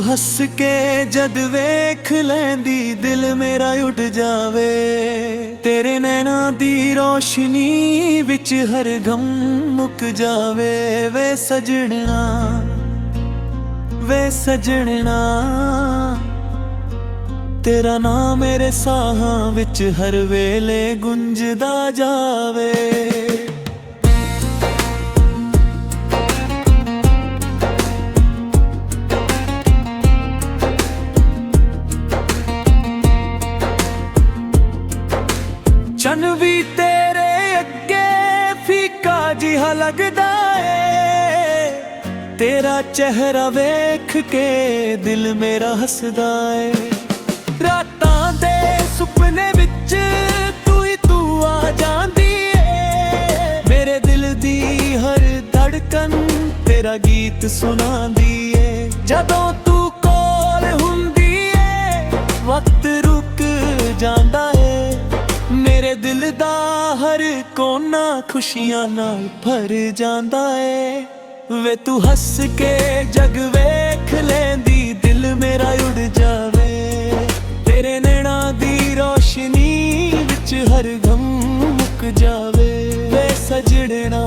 हस के जद वेख लैंदी दिल मेरा उठ जावे। तेरे नैना दी रोशनी विच हर गम मुक जावे। वे सजणा वे सजणा तेरा नाम मेरे साहां विच हर वेले गुंजदा जावे। चन भी तेरे अगे फीका जिहा लगदा है। तेरा चेहरा वेख के दिल मेरा हसदा है। रातां दे सुपने विच तू ही तू आ जांदी है। मेरे दिल दी हर धड़कन तेरा गीत सुनांदी है। जदों तू कोल हुंदी है वक्त रुक जांदा है। मेरे दिल दा हर कोना खुशियां नाल भर जांदा है। वे तू हस के जग वेख लैंदी दिल मेरा उड़ जावे। तेरे नैना दी रोशनी विच हर गम मुक जावे। वे सजणा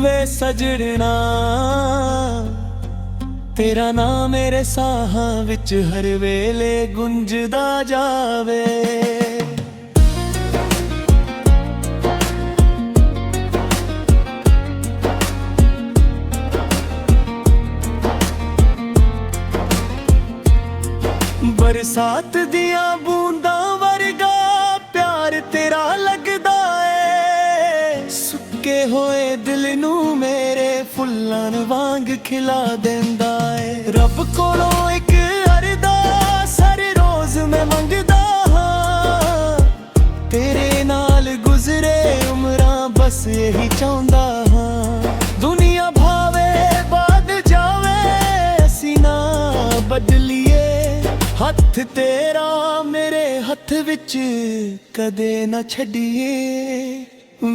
वे सजणा तेरा नाम मेरे साहां विच हर वेले गुंजदा जावे। बरसात दियां बूंदां वर्गा प्यार तेरा लगदा है। सुक्के होए दिल नू मेरे फुल्लां वांग खिला देंदा है। रब कोलों इक अरदास हर रोज मैं मंगदा हां। तेरे नाल गुजरे उमरां बस यही चाहुंदा हां। दुनिया भावे बाद जावे असीं ना बदलिए। हथ तेरा मेरे हथ विच कदे न छड्डिए।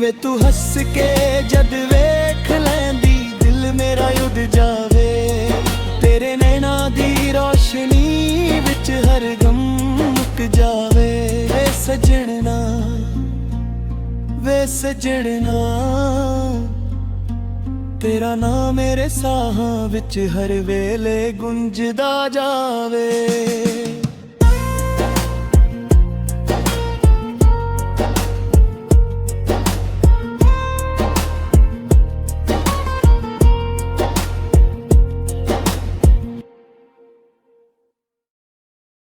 वे तू हस के जद वेख लैंदी दिल मेरा उड़ जावे। तेरे नैना दी रोशनी विच हर गम मुक जावे। वे सजणा वे सजणा तेरा नाम मेरे साहां विच हर वेले गुंजदा जावे।